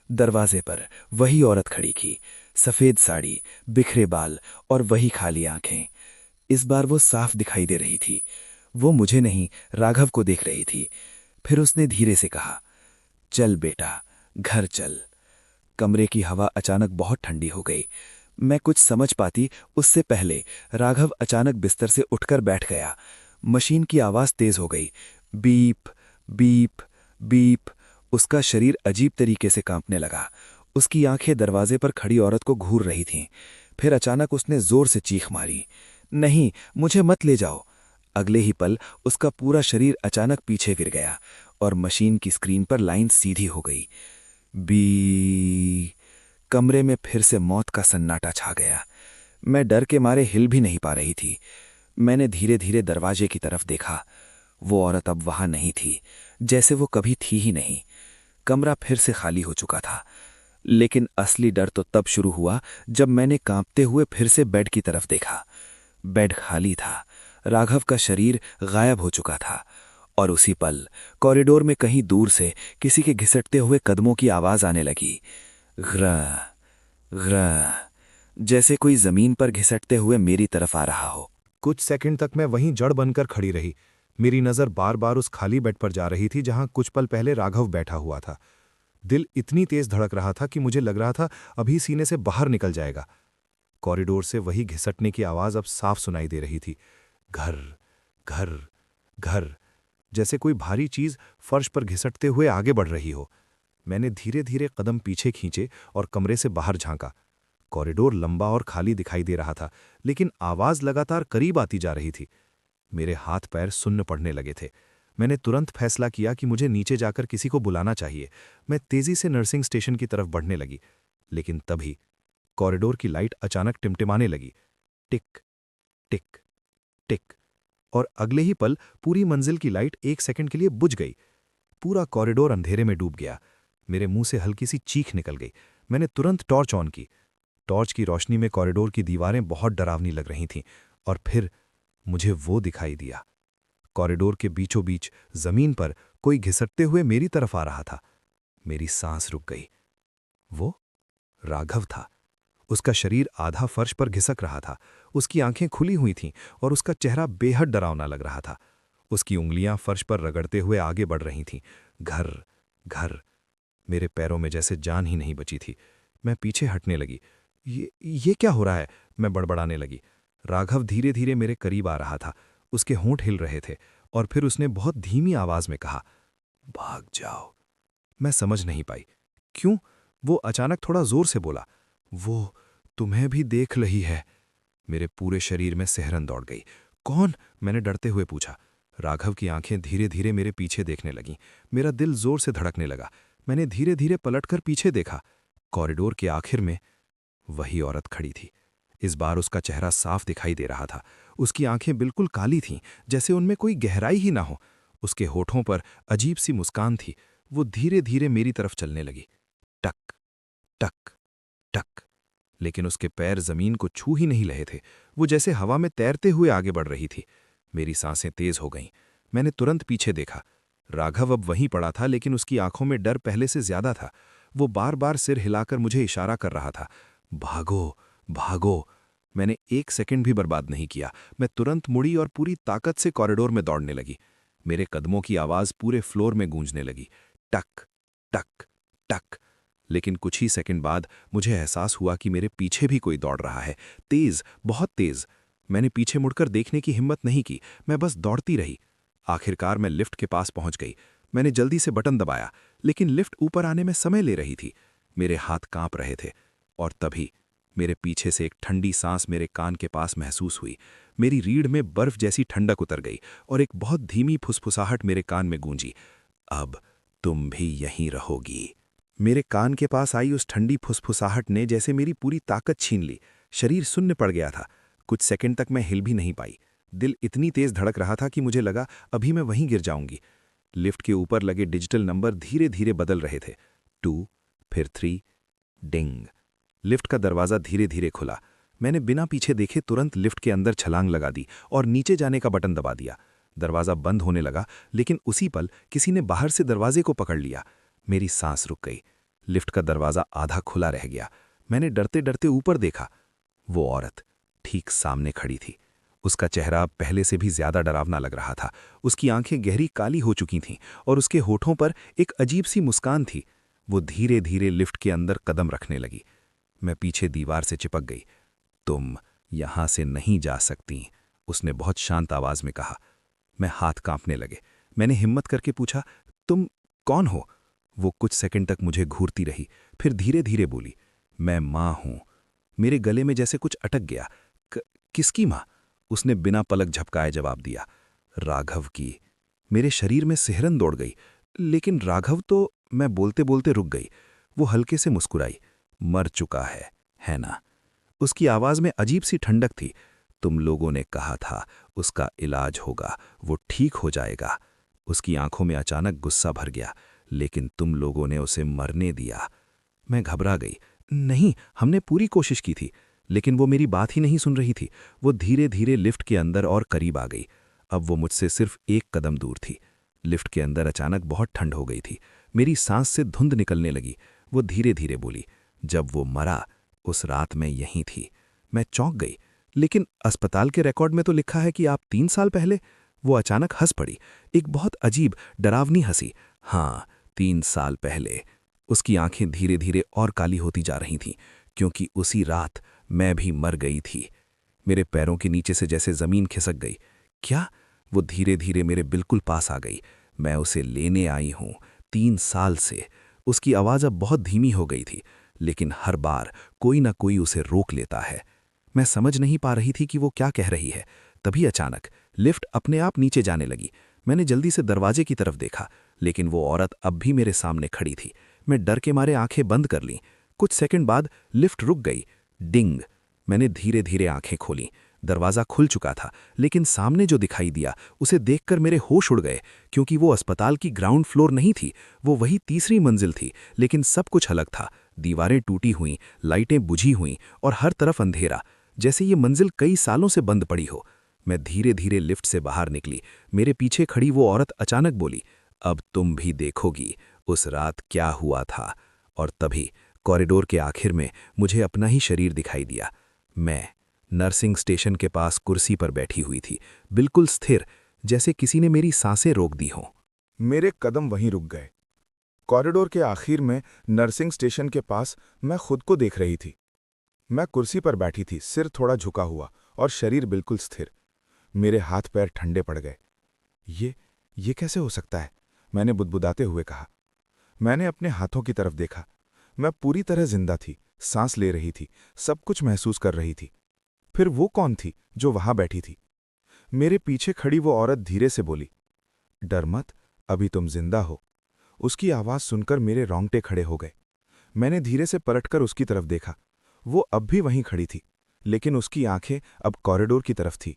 दरवाजे पर वही औरत खड़ी थी, सफेद साड़ी, बिखरे बाल और वही खाली आंखें। इस बार वो साफ दिखाई दे रही थी। वो मुझे नहीं, राघव को देख रही थी। फिर उसने धीरे से कहा, चल बेटा, घर चल। कमरे की हवा अचानक बहुत ठंडी हो गई। मैं कुछ समझ पाती उससे पहले राघव अचानक बिस्तर से उठकर बैठ गया। मशीन की आवाज तेज हो गई। Beep, beep, beep. उसका शरीर अजीब तरीके से कांपने लगा। उसकी आंखें दरवाजे पर खड़ी औरत को घूर रही थीं। फिर अचानक उसने जोर से चीख मारी, नहीं, मुझे मत ले जाओ। अगले ही पल उसका पूरा शरीर अचानक पीछे गिर गया और मशीन की स्क्रीन पर लाइन सीधी हो गई। बी। कमरे में फिर से मौत का सन्नाटा छा गया। मैं डर के मारे हिल भी नहीं पा रही थी। मैंने धीरे धीरे दरवाजे की तरफ देखा। वो औरत अब वहां नहीं थी, जैसे वो कभी थी ही नहीं। कमरा फिर से खाली हो चुका था। लेकिन असली डर तो तब शुरू हुआ जब मैंने कांपते हुए फिर से बेड की तरफ देखा। बेड खाली था। राघव का शरीर गायब हो चुका था और उसी पल कॉरिडोर में कहीं दूर से किसी के घिसटते हुए कदमों की आवाज आने लगी। ग्र ग्र, जैसे कोई जमीन पर घिसटते हुए मेरी तरफ आ रहा हो। कुछ सेकंड तक मैं वहीं जड़ बनकर खड़ी रही। मेरी नज़र बार बार उस खाली बेड पर जा रही थी जहां कुछ पल पहले राघव बैठा हुआ था। दिल इतनी तेज धड़क रहा था कि मुझे लग रहा था अभी सीने से बाहर निकल जाएगा। कॉरिडोर से वही घिसटने की आवाज़ अब साफ सुनाई दे रही थी। घर, घर, घर, जैसे कोई भारी चीज़ फर्श पर घिसटते हुए आगे बढ़ रही हो। मैंने धीरे धीरे कदम पीछे खींचे और कमरे से बाहर झांका। कॉरिडोर लंबा और खाली दिखाई दे रहा था, लेकिन आवाज लगातार करीब आती जा रही थी। मेरे हाथ पैर सुन्न पड़ने लगे थे। मैंने तुरंत फैसला किया कि मुझे नीचे जाकर किसी को बुलाना चाहिए। मैं तेजी से नर्सिंग स्टेशन की तरफ बढ़ने लगी, लेकिन तभी कॉरिडोर की लाइट अचानक टिमटिमाने लगी। टिक, टिक, टिक, और अगले ही पल पूरी मंजिल की लाइट एक सेकंड के लिए बुझ गई। पूरा कॉरिडोर अंधेरे में डूब गया। मेरे मुंह से हल्की सी चीख निकल गई। मैंने तुरंत टॉर्च ऑन की। टॉर्च की रोशनी में कॉरिडोर की दीवारें बहुत डरावनी लग रही थीं, और फिर मुझे वो दिखाई दिया। कॉरिडोर के बीचों बीच जमीन पर कोई घिसटते हुए मेरी तरफ आ रहा था। मेरी सांस रुक गई। वो राघव था। उसका शरीर आधा फर्श पर घिसक रहा था। उसकी आंखें खुली हुई थीं और उसका चेहरा बेहद डरावना लग रहा था। उसकी उंगलियां फर्श पर रगड़ते हुए आगे बढ़ रही थीं। घर, घर। मेरे पैरों में जैसे जान ही नहीं बची थी। मैं पीछे हटने लगी। ये क्या हो रहा है? मैं बड़बड़ाने लगी। राघव धीरे धीरे मेरे करीब आ रहा था। उसके होंठ हिल रहे थे और फिर उसने बहुत धीमी आवाज में कहा, भाग जाओ, मैं समझ नहीं पाई। क्यों? वो अचानक थोड़ा जोर से बोला, वो तुम्हें भी देख रही है। मेरे पूरे शरीर में सिहरन दौड़ गई। कौन? मैंने डरते हुए पूछा। राघव की आंखें धीरे धीरे मेरे पीछे देखने लगीं। मेरा दिल जोर से धड़कने लगा। मैंने धीरे धीरे पलटकर पीछे देखा। कॉरिडोर के आखिर में वही औरत खड़ी थी। इस बार उसका चेहरा साफ दिखाई दे रहा था। उसकी आंखें बिल्कुल काली थीं, जैसे उनमें कोई गहराई ही ना हो। उसके होठों पर अजीब सी मुस्कान थी। वो धीरे धीरे मेरी तरफ चलने लगी। टक टक टक। लेकिन उसके पैर जमीन को छू ही नहीं रहे थे। वो जैसे हवा में तैरते हुए आगे बढ़ रही थी। मेरी सांसें तेज हो गईं। मैंने तुरंत पीछे देखा। राघव अब वहीं पड़ा था, लेकिन उसकी आंखों में डर पहले से ज्यादा था। वो बार बार सिर हिलाकर मुझे इशारा कर रहा था, भागो भागो। मैंने एक सेकंड भी बर्बाद नहीं किया। मैं तुरंत मुड़ी और पूरी ताकत से कॉरिडोर में दौड़ने लगी। मेरे कदमों की आवाज पूरे फ्लोर में गूंजने लगी, टक टक टक। लेकिन कुछ ही सेकंड बाद मुझे एहसास हुआ कि मेरे पीछे भी कोई दौड़ रहा है, तेज, बहुत तेज। मैंने पीछे मुड़कर देखने की हिम्मत नहीं की। मैं बस दौड़ती रही। आखिरकार मैं लिफ्ट के पास पहुंच गई। मैंने जल्दी से बटन दबाया, लेकिन लिफ्ट ऊपर आने में समय ले रही थी। मेरे हाथ कांप रहे थे। और तभी मेरे पीछे से एक ठंडी सांस मेरे कान के पास महसूस हुई। मेरी रीढ़ में बर्फ जैसी ठंडक उतर गई और एक बहुत धीमी फुसफुसाहट मेरे कान में गूंजी, अब तुम भी यहीं रहोगी। मेरे कान के पास आई उस ठंडी फुसफुसाहट ने जैसे मेरी पूरी ताकत छीन ली। शरीर शून्य पड़ गया था। कुछ सेकंड तक मैं हिल भी नहीं पाई। दिल इतनी तेज धड़क रहा था कि मुझे लगा अभी मैं वहीं गिर जाऊंगी। लिफ्ट के ऊपर लगे डिजिटल नंबर धीरे धीरे बदल रहे थे। 2, फिर 3, डिंग। लिफ्ट का दरवाज़ा धीरे धीरे खुला। मैंने बिना पीछे देखे तुरंत लिफ्ट के अंदर छलांग लगा दी और नीचे जाने का बटन दबा दिया। दरवाज़ा बंद होने लगा, लेकिन उसी पल किसी ने बाहर से दरवाजे को पकड़ लिया। मेरी सांस रुक गई। लिफ्ट का दरवाज़ा आधा खुला रह गया। मैंने डरते डरते ऊपर देखा। वो औरत ठीक सामने खड़ी थी। उसका चेहरा पहले से भी ज्यादा डरावना लग रहा था। उसकी आंखें गहरी काली हो चुकी थीं और उसके होठों पर एक अजीब सी मुस्कान थी। वो धीरे धीरे लिफ्ट के अंदर कदम रखने लगी। मैं पीछे दीवार से चिपक गई। तुम यहां से नहीं जा सकती, उसने बहुत शांत आवाज में कहा। मैं हाथ कांपने लगे। मैंने हिम्मत करके पूछा, तुम कौन हो? वो कुछ सेकंड तक मुझे घूरती रही, फिर धीरे धीरे बोली, मैं मां हूं। मेरे गले में जैसे कुछ अटक गया। किसकी मां? उसने बिना पलक झपकाए जवाब दिया, राघव की। मेरे शरीर में सिहरन दौड़ गई। लेकिन राघव तो, मैं बोलते बोलते रुक गई। वो हल्के से मुस्कुराई, मर चुका है ना? उसकी आवाज में अजीब सी ठंडक थी। तुम लोगों ने कहा था उसका इलाज होगा, वो ठीक हो जाएगा। उसकी आंखों में अचानक गुस्सा भर गया। लेकिन तुम लोगों ने उसे मरने दिया। मैं घबरा गई। नहीं, हमने पूरी कोशिश की थी। लेकिन वो मेरी बात ही नहीं सुन रही थी। वो धीरे धीरे लिफ्ट के अंदर और करीब आ गई। अब वो मुझसे सिर्फ एक कदम दूर थी। लिफ्ट के अंदर अचानक बहुत ठंड हो गई थी। मेरी सांस से धुंध निकलने लगी। वो धीरे धीरे बोली, जब वो मरा उस रात मैं यहीं थी। मैं चौंक गई। लेकिन अस्पताल के रिकॉर्ड में तो लिखा है कि आप 3 साल पहले। वो अचानक हंस पड़ी, एक बहुत अजीब डरावनी हंसी। हाँ, 3 साल पहले। उसकी आंखें धीरे धीरे और काली होती जा रही थीं, क्योंकि उसी रात मैं भी मर गई थी। मेरे पैरों के नीचे से जैसे जमीन खिसक गई। क्या? वो धीरे धीरे मेरे बिल्कुल पास आ गई। मैं उसे लेने आई हूं 3 साल से। उसकी आवाज अब बहुत धीमी हो गई थी, लेकिन हर बार कोई ना कोई उसे रोक लेता है। मैं समझ नहीं पा रही थी कि वो क्या कह रही है। तभी अचानक लिफ्ट अपने आप नीचे जाने लगी। मैंने जल्दी से दरवाजे की तरफ देखा, लेकिन वो औरत अब भी मेरे सामने खड़ी थी। मैं डर के मारे आंखें बंद कर लीं। कुछ सेकंड बाद लिफ्ट रुक गई। डिंग। मैंने धीरे धीरे आंखें खोलीं। दरवाज़ा खुल चुका था, लेकिन सामने जो दिखाई दिया उसे देखकर मेरे होश उड़ गए, क्योंकि वो अस्पताल की ग्राउंड फ्लोर नहीं थी। वो वही तीसरी मंजिल थी, लेकिन सब कुछ अलग था। दीवारें टूटी हुईं, लाइटें बुझी हुईं और हर तरफ अंधेरा, जैसे ये मंजिल कई सालों से बंद पड़ी हो। मैं धीरे धीरे लिफ्ट से बाहर निकली। मेरे पीछे खड़ी वो औरत अचानक बोली, अब तुम भी देखोगी उस रात क्या हुआ था। और तभी कॉरिडोर के आखिर में मुझे अपना ही शरीर दिखाई दिया। मैं नर्सिंग स्टेशन के पास कुर्सी पर बैठी हुई थी, बिल्कुल स्थिर, जैसे किसी ने मेरी सांसें रोक दी हों। मेरे कदम वहीं रुक गए। कॉरिडोर के आखिर में नर्सिंग स्टेशन के पास मैं खुद को देख रही थी। मैं कुर्सी पर बैठी थी, सिर थोड़ा झुका हुआ और शरीर बिल्कुल स्थिर। मेरे हाथ पैर ठंडे पड़ गए। ये कैसे हो सकता है? मैंने बुदबुदाते हुए कहा। मैंने अपने हाथों की तरफ देखा। मैं पूरी तरह जिंदा थी, सांस ले रही थी, सब कुछ महसूस कर रही थी। फिर वो कौन थी जो वहां बैठी थी? मेरे पीछे खड़ी वो औरत धीरे से बोली, डर मत, अभी तुम जिंदा हो। उसकी आवाज सुनकर मेरे रोंगटे खड़े हो गए। मैंने धीरे से पलटकर उसकी तरफ देखा। वो अब भी वहीं खड़ी थी, लेकिन उसकी आंखें अब कॉरिडोर की तरफ थी।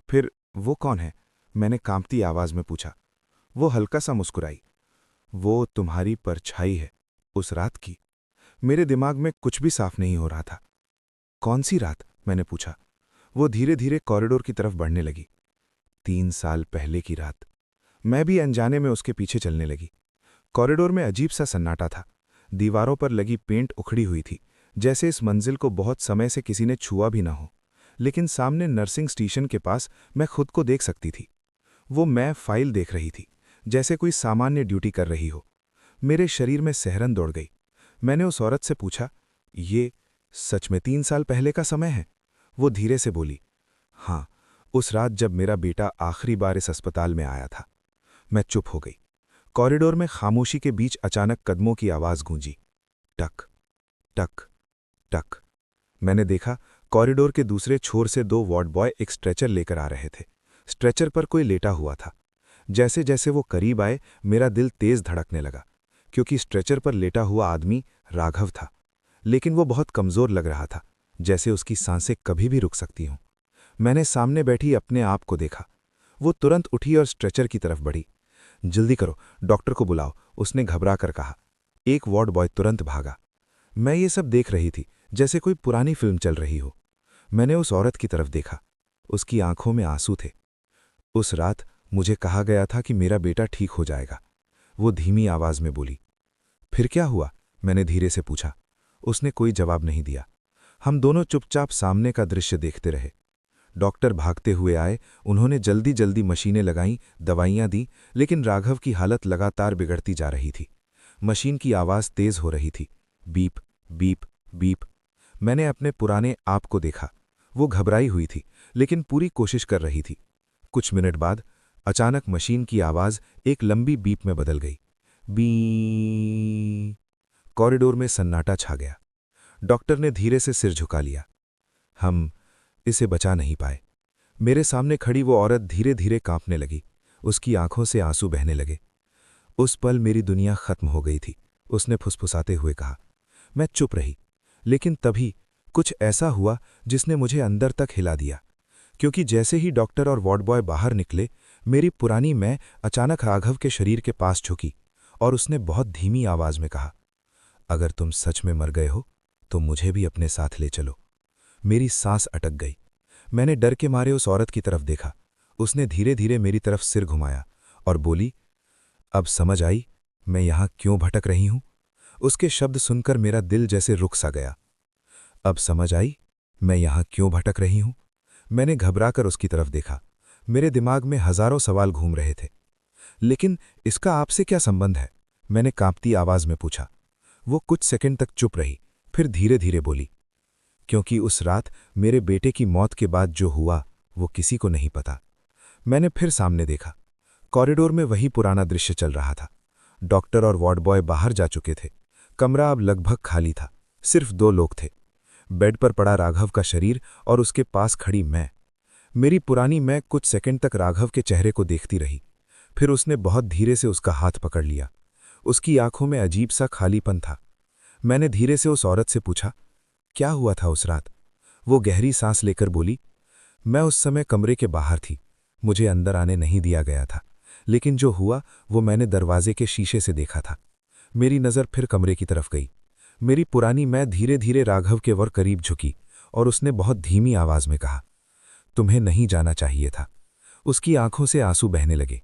फिर वो कौन है? मैंने कांपती आवाज में पूछा। वो हल्का सा मुस्कुराई। वो तुम्हारी परछाई है, उस रात की। मेरे दिमाग में कुछ भी साफ नहीं हो रहा था। कौन सी रात? मैंने पूछा। वो धीरे धीरे कॉरिडोर की तरफ बढ़ने लगी। 3 साल पहले की रात। मैं भी अनजाने में उसके पीछे चलने लगी। कॉरिडोर में अजीब सा सन्नाटा था। दीवारों पर लगी पेंट उखड़ी हुई थी, जैसे इस मंजिल को बहुत समय से किसी ने छुआ भी ना हो। लेकिन सामने नर्सिंग स्टेशन के पास मैं खुद को देख सकती थी। वो मैं फाइल देख रही थी, जैसे कोई सामान्य ड्यूटी कर रही हो। मेरे शरीर में सिहरन दौड़ गई। मैंने उस औरत से पूछा, ये सच में 3 साल पहले का समय है? वो धीरे से बोली, हाँ, उस रात जब मेरा बेटा आखिरी बार इस अस्पताल में आया था। मैं चुप हो गई। कॉरिडोर में खामोशी के बीच अचानक कदमों की आवाज गूंजी। टक टक टक। मैंने देखा, कॉरिडोर के दूसरे छोर से 2 वार्ड बॉय एक स्ट्रेचर लेकर आ रहे थे। स्ट्रेचर पर कोई लेटा हुआ था। जैसे जैसे वो करीब आए, मेरा दिल तेज धड़कने लगा, क्योंकि स्ट्रेचर पर लेटा हुआ आदमी राघव था। लेकिन वो बहुत कमजोर लग रहा था, जैसे उसकी सांसें कभी भी रुक सकती हों। मैंने सामने बैठी अपने आप को देखा। वो तुरंत उठी और स्ट्रेचर की तरफ बढ़ी। जल्दी करो, डॉक्टर को बुलाओ, उसने घबरा कर कहा। एक वार्ड बॉय तुरंत भागा। मैं ये सब देख रही थी जैसे कोई पुरानी फिल्म चल रही हो। मैंने उस औरत की तरफ देखा। उसकी आंखों में आंसू थे। उस रात मुझे कहा गया था कि मेरा बेटा ठीक हो जाएगा। वो धीमी आवाज में बोली। फिर क्या हुआ? मैंने धीरे से पूछा। उसने कोई जवाब नहीं दिया। हम दोनों चुपचाप सामने का दृश्य देखते रहे। डॉक्टर भागते हुए आए। उन्होंने जल्दी जल्दी मशीनें लगाईं, दवाइयां दी, लेकिन राघव की हालत लगातार बिगड़ती जा रही थी। मशीन की आवाज तेज हो रही थी। Beep beep beep. मैंने अपने पुराने आप को देखा। वो घबराई हुई थी, लेकिन पूरी कोशिश कर रही थी। कुछ मिनट बाद अचानक मशीन की आवाज एक लंबी बीप में बदल गई। बी। कॉरिडोर में सन्नाटा छा गया। डॉक्टर ने धीरे से सिर झुका लिया। हम इसे बचा नहीं पाए। मेरे सामने खड़ी वो औरत धीरे धीरे कांपने लगी। उसकी आंखों से आंसू बहने लगे। उस पल मेरी दुनिया खत्म हो गई थी, उसने फुसफुसाते हुए कहा। मैं चुप रही, लेकिन तभी कुछ ऐसा हुआ जिसने मुझे अंदर तक हिला दिया। क्योंकि जैसे ही डॉक्टर और वार्ड बॉय बाहर निकले, मेरी पुरानी मैं अचानक राघव के शरीर के पास झुकी और उसने बहुत धीमी आवाज में कहा, अगर तुम सच में मर गए हो तो मुझे भी अपने साथ ले चलो। मेरी सांस अटक गई। मैंने डर के मारे उस औरत की तरफ देखा। उसने धीरे धीरे मेरी तरफ सिर घुमाया और बोली, अब समझ आई मैं यहां क्यों भटक रही हूं? उसके शब्द सुनकर मेरा दिल जैसे रुक सा गया। अब समझ आई मैं यहां क्यों भटक रही हूं? मैंने घबराकर उसकी तरफ देखा। मेरे दिमाग में हजारों सवाल घूम रहे थे। लेकिन इसका आपसे क्या संबंध है? मैंने कांपती आवाज में पूछा। वो कुछ सेकंड तक चुप रही, फिर धीरे धीरे बोली, क्योंकि उस रात मेरे बेटे की मौत के बाद जो हुआ वो किसी को नहीं पता। मैंने फिर सामने देखा। कॉरिडोर में वही पुराना दृश्य चल रहा था। डॉक्टर और वार्ड बॉय बाहर जा चुके थे। कमरा अब लगभग खाली था। सिर्फ 2 लोग थे। बेड पर पड़ा राघव का शरीर और उसके पास खड़ी मैं। मेरी पुरानी मैं कुछ सेकंड तक राघव के चेहरे को देखती रही। फिर उसने बहुत धीरे से उसका हाथ पकड़ लिया। उसकी आंखों में अजीब सा खालीपन था। मैंने धीरे से उस औरत से पूछा, क्या हुआ था उस रात? वो गहरी सांस लेकर बोली, मैं उस समय कमरे के बाहर थी, मुझे अंदर आने नहीं दिया गया था, लेकिन जो हुआ वो मैंने दरवाजे के शीशे से देखा था। मेरी नज़र फिर कमरे की तरफ गई। मेरी पुरानी मैं धीरे धीरे राघव के वर करीब झुकी और उसने बहुत धीमी आवाज में कहा, तुम्हें नहीं जाना चाहिए था। उसकी आंखों से आंसू बहने लगे।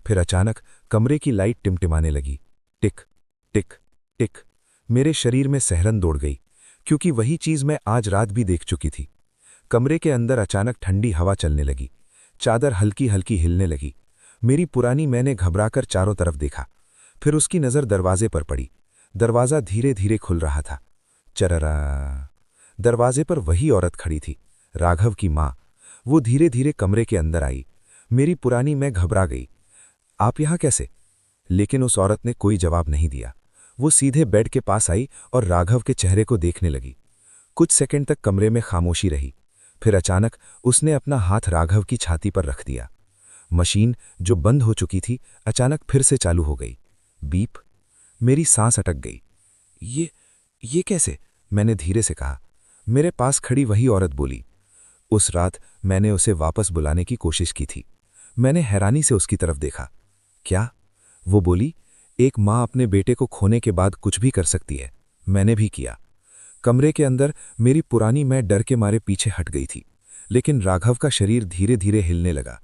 फिर अचानक कमरे की लाइट टिमटिमाने लगी। टिक टिक टिक। मेरे शरीर में सिहरन दौड़ गई, क्योंकि वही चीज मैं आज रात भी देख चुकी थी। कमरे के अंदर अचानक ठंडी हवा चलने लगी। चादर हल्की हल्की हिलने लगी। मेरी पुरानी मैंने घबराकर चारों तरफ देखा। फिर उसकी नज़र दरवाजे पर पड़ी। दरवाज़ा धीरे धीरे खुल रहा था। चररा। दरवाजे पर वही औरत खड़ी थी, राघव की माँ। वो धीरे धीरे कमरे के अंदर आई। मेरी पुरानी मैं घबरा गई। आप यहाँ कैसे? लेकिन उस औरत ने कोई जवाब नहीं दिया। वो सीधे बेड के पास आई और राघव के चेहरे को देखने लगी। कुछ सेकंड तक कमरे में खामोशी रही। फिर अचानक उसने अपना हाथ राघव की छाती पर रख दिया। मशीन जो बंद हो चुकी थी अचानक फिर से चालू हो गई। बीप। मेरी सांस अटक गई। ये कैसे? मैंने धीरे से कहा। मेरे पास खड़ी वही औरत बोली। उस रात मैंने उसे वापस बुलाने की कोशिश की थी। मैंने हैरानी से उसकी तरफ देखा। क्या? वो बोली, एक माँ अपने बेटे को खोने के बाद कुछ भी कर सकती है। मैंने भी किया। कमरे के अंदर मेरी पुरानी मैं डर के मारे पीछे हट गई थी, लेकिन राघव का शरीर धीरे धीरे हिलने लगा।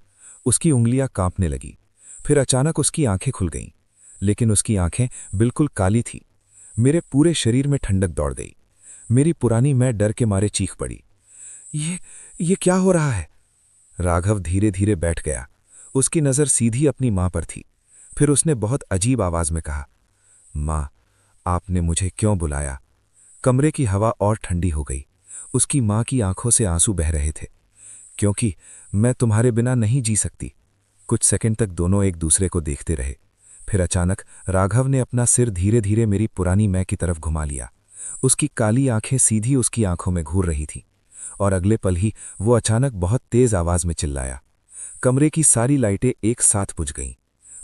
उसकी उंगलियां कांपने लगी। फिर अचानक उसकी आंखें खुल गईं, लेकिन उसकी आंखें बिल्कुल काली थीं। मेरे पूरे शरीर में ठंडक दौड़ गई। मेरी पुरानी मैं डर के मारे चीख पड़ी। ये क्या हो रहा है? राघव धीरे धीरे बैठ गया। उसकी नज़र सीधी अपनी मां पर थी। फिर उसने बहुत अजीब आवाज में कहा, मां, आपने मुझे क्यों बुलाया? कमरे की हवा और ठंडी हो गई। उसकी मां की आंखों से आंसू बह रहे थे। क्योंकि मैं तुम्हारे बिना नहीं जी सकती। कुछ सेकंड तक दोनों एक दूसरे को देखते रहे। फिर अचानक राघव ने अपना सिर धीरे धीरे मेरी पुरानी मैं की तरफ घुमा लिया। उसकी काली आंखें सीधी उसकी आंखों में घूर रही थीं, और अगले पल ही वो अचानक बहुत तेज आवाज में चिल्लाया। कमरे की सारी लाइटें एक साथ बुझ गईं।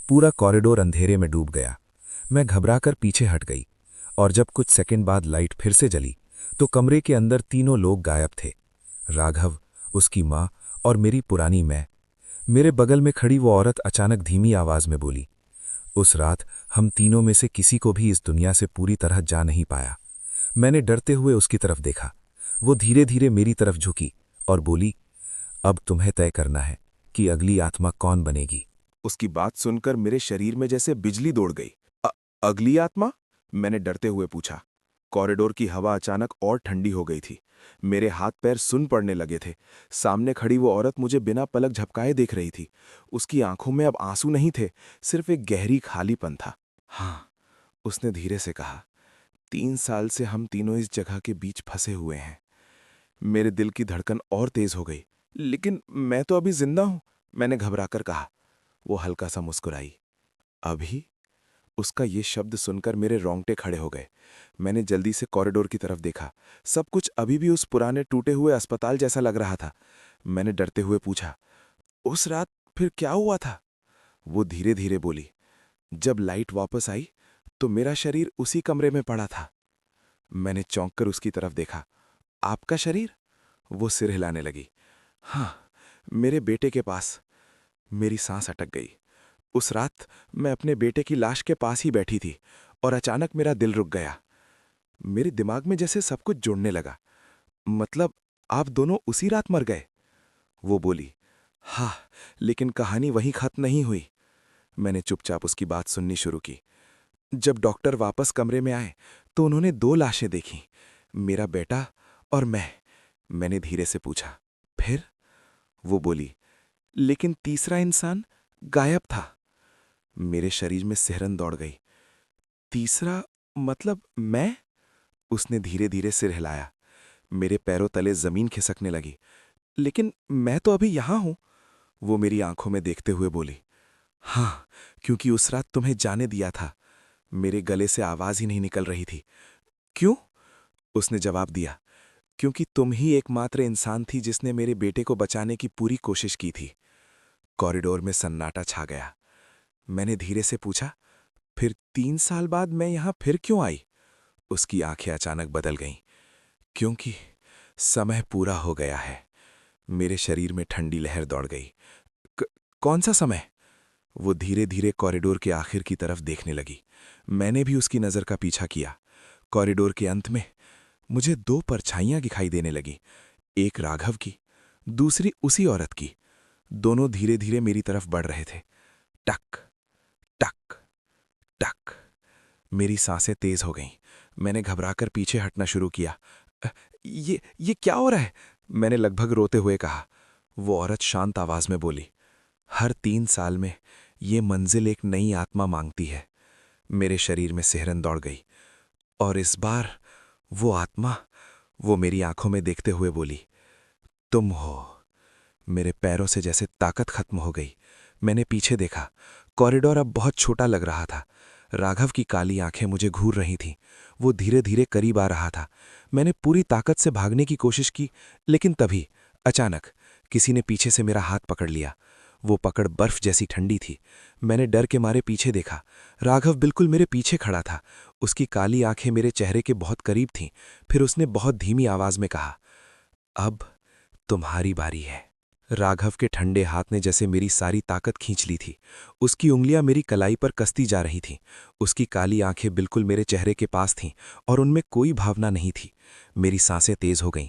पूरा कॉरिडोर अंधेरे में डूब गया। मैं घबराकर पीछे हट गई, और जब कुछ सेकंड बाद लाइट फिर से जली तो कमरे के अंदर तीनों लोग गायब थे। राघव, उसकी मां और मेरी पुरानी मैं। मेरे बगल में खड़ी वो औरत अचानक धीमी आवाज में बोली। उस रात हम तीनों में से किसी को भी इस दुनिया से पूरी तरह जा नहीं पाया। मैंने डरते हुए उसकी तरफ देखा। वो धीरे धीरे मेरी तरफ झुकी और बोली, अब तुम्हें तय करना है कि अगली आत्मा कौन बनेगी। उसकी बात सुनकर मेरे शरीर में जैसे बिजली दौड़ गई। अगली आत्मा? मैंने डरते हुए पूछा। कॉरिडोर की हवा अचानक और ठंडी हो गई थी। मेरे हाथ पैर सुन पड़ने लगे थे। सामने खड़ी वो औरत मुझे बिना पलक झपकाए देख रही थी। उसकी आंखों में अब आंसू नहीं थे, सिर्फ एक गहरी खालीपन था। हाँ, उसने धीरे से कहा, 3 साल से हम तीनों इस जगह के बीच फंसे हुए हैं। मेरे दिल की धड़कन और तेज हो गई। लेकिन मैं तो अभी जिंदा हूं, मैंने घबराकर कहा। वो हल्का सा मुस्कुराई। अभी? उसका ये शब्द सुनकर मेरे रोंगटे खड़े हो गए। मैंने जल्दी से कॉरिडोर की तरफ देखा। सब कुछ अभी भी उस पुराने टूटे हुए अस्पताल जैसा लग रहा था। मैंने डरते हुए पूछा, उस रात फिर क्या हुआ था? वो धीरे धीरे बोली, जब लाइट वापस आई तो मेरा शरीर उसी कमरे में पड़ा था। मैंने चौंक कर उसकी तरफ देखा। आपका शरीर? वो सिर हिलाने लगी। हाँ, मेरे बेटे के पास। मेरी सांस अटक गई। उस रात मैं अपने बेटे की लाश के पास ही बैठी थी और अचानक मेरा दिल रुक गया। मेरे दिमाग में जैसे सब कुछ जुड़ने लगा। मतलब आप दोनों उसी रात मर गए? वो बोली, हाँ, लेकिन कहानी वहीं खत्म नहीं हुई। मैंने चुपचाप उसकी बात सुननी शुरू की। जब डॉक्टर वापस कमरे में आए तो उन्होंने 2 लाशें देखीं, मेरा बेटा और मैं। मैंने धीरे से पूछा, फिर? वो बोली, लेकिन तीसरा इंसान गायब था। मेरे शरीर में सिहरन दौड़ गई। तीसरा मतलब मैं? उसने धीरे धीरे सिर हिलाया। मेरे पैरों तले जमीन खिसकने लगी। लेकिन मैं तो अभी यहां हूं, वो मेरी आंखों में देखते हुए बोली। हाँ, क्योंकि उस रात तुम्हें जाने दिया था। मेरे गले से आवाज ही नहीं निकल रही थी। क्यों? उसने जवाब दिया, क्योंकि तुम ही एकमात्र इंसान थी जिसने मेरे बेटे को बचाने की पूरी कोशिश की थी। कॉरिडोर में सन्नाटा छा गया। मैंने धीरे से पूछा, फिर 3 साल बाद मैं यहां फिर क्यों आई? उसकी आंखें अचानक बदल गईं। क्योंकि समय पूरा हो गया है। मेरे शरीर में ठंडी लहर दौड़ गई। कौन सा समय? वो धीरे धीरे कॉरिडोर के आखिर की तरफ देखने लगी। मैंने भी उसकी नजर का पीछा किया। कॉरिडोर के अंत में मुझे 2 परछाइयां दिखाई देने लगी, एक राघव की, दूसरी उसी औरत की। दोनों धीरे धीरे मेरी तरफ बढ़ रहे थे। टक टक टक। मेरी सांसें तेज हो गईं। मैंने घबराकर पीछे हटना शुरू किया। ये क्या हो रहा है? मैंने लगभग रोते हुए कहा। वो औरत शांत आवाज में बोली, हर 3 साल में ये मंजिल एक नई आत्मा मांगती है। मेरे शरीर में सिहरन दौड़ गई। और इस बार वो आत्मा, वो मेरी आंखों में देखते हुए बोली, तुम हो। मेरे पैरों से जैसे ताकत खत्म हो गई। मैंने पीछे देखा कॉरिडोर अब बहुत छोटा लग रहा था। राघव की काली आंखें मुझे घूर रही थीं। वो धीरे धीरे करीब आ रहा था। मैंने पूरी ताकत से भागने की कोशिश की, लेकिन तभी अचानक किसी ने पीछे से मेरा हाथ पकड़ लिया। वो पकड़ बर्फ जैसी ठंडी थी। मैंने डर के मारे पीछे देखा। राघव बिल्कुल मेरे पीछे खड़ा था। उसकी काली आंखें मेरे चेहरे के बहुत करीब थीं। फिर उसने बहुत धीमी आवाज में कहा, अब तुम्हारी बारी है। राघव के ठंडे हाथ ने जैसे मेरी सारी ताकत खींच ली थी। उसकी उंगलियां मेरी कलाई पर कसती जा रही थीं। उसकी काली आंखें बिल्कुल मेरे चेहरे के पास थीं और उनमें कोई भावना नहीं थी। मेरी सांसें तेज हो गईं।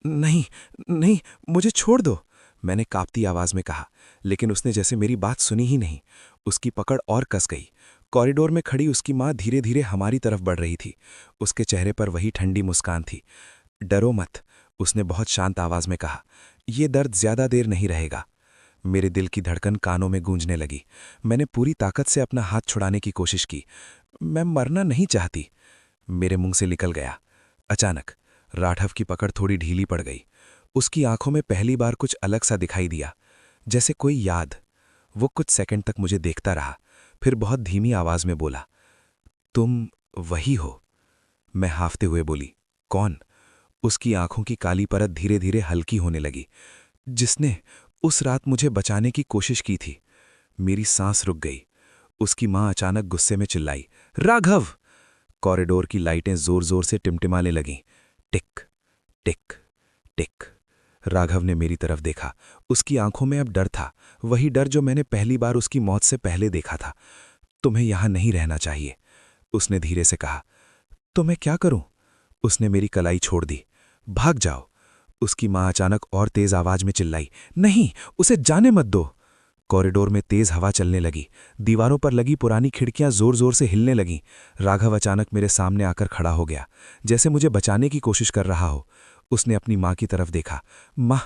नहीं, नहीं, मुझे छोड़ दो, मैंने कांपती आवाज में कहा, लेकिन उसने जैसे मेरी बात सुनी ही नहीं। उसकी पकड़ और कस गई। कॉरिडोर में खड़ी उसकी मां धीरे धीरे हमारी तरफ बढ़ रही थी। उसके चेहरे पर वही ठंडी मुस्कान थी। डरो मत, उसने बहुत शांत आवाज में कहा, ये दर्द ज्यादा देर नहीं रहेगा। मेरे दिल की धड़कन कानों में गूंजने लगी। मैंने पूरी ताकत से अपना हाथ छुड़ाने की कोशिश की। मैं मरना नहीं चाहती, मेरे मुंह से निकल गया। अचानक राघव की पकड़ थोड़ी ढीली पड़ गई। उसकी आंखों में पहली बार कुछ अलग सा दिखाई दिया, जैसे कोई याद। वो कुछ सेकंड तक मुझे देखता रहा, फिर बहुत धीमी आवाज में बोला, तुम वही हो। मैं हाफते हुए बोली, कौन? उसकी आंखों की काली परत धीरे धीरे हल्की होने लगी। जिसने उस रात मुझे बचाने की कोशिश की थी। मेरी सांस रुक गई। उसकी मां अचानक गुस्से में चिल्लाई, राघव! कॉरिडोर की लाइटें जोर जोर से टिमटिमाने लगीं। टिक टिक टिक। राघव ने मेरी तरफ देखा। उसकी आंखों में अब डर था, वही डर जो मैंने पहली बार उसकी मौत से पहले देखा था। तुम्हें यहां नहीं रहना चाहिए, उसने धीरे से कहा। तो मैं क्या करूं? उसने मेरी कलाई छोड़ दी। भाग जाओ, उसकी मां अचानक और तेज आवाज में चिल्लाई। नहीं, उसे जाने मत दो। कॉरिडोर में तेज हवा चलने लगी। दीवारों पर लगी पुरानी खिड़कियां जोर जोर से हिलने लगीं। राघव अचानक मेरे सामने आकर खड़ा हो गया, जैसे मुझे बचाने की कोशिश कर रहा हो। उसने अपनी मां की तरफ देखा। मां,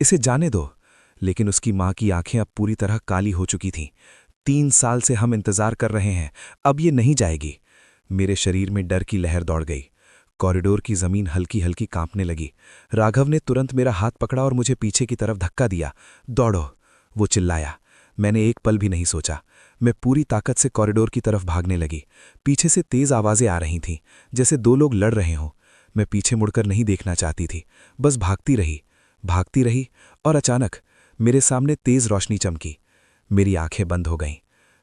इसे जाने दो। लेकिन उसकी मां की आंखें अब पूरी तरह काली हो चुकी थीं। 3 साल से हम इंतजार कर रहे हैं, अब ये नहीं जाएगी। मेरे शरीर में डर की लहर दौड़ गई। कॉरिडोर की जमीन हल्की हल्की कांपने लगी। राघव ने तुरंत मेरा हाथ पकड़ा और मुझे पीछे की तरफ धक्का दिया। दौड़ो, वो चिल्लाया। मैंने एक पल भी नहीं सोचा। मैं पूरी ताकत से कॉरिडोर की तरफ भागने लगी। पीछे से तेज आवाजें आ रही थीं, जैसे 2 लोग लड़ रहे हों। मैं पीछे मुड़कर नहीं देखना चाहती थी, बस भागती रही और अचानक मेरे सामने तेज रोशनी चमकी। मेरी आंखें बंद हो गईं।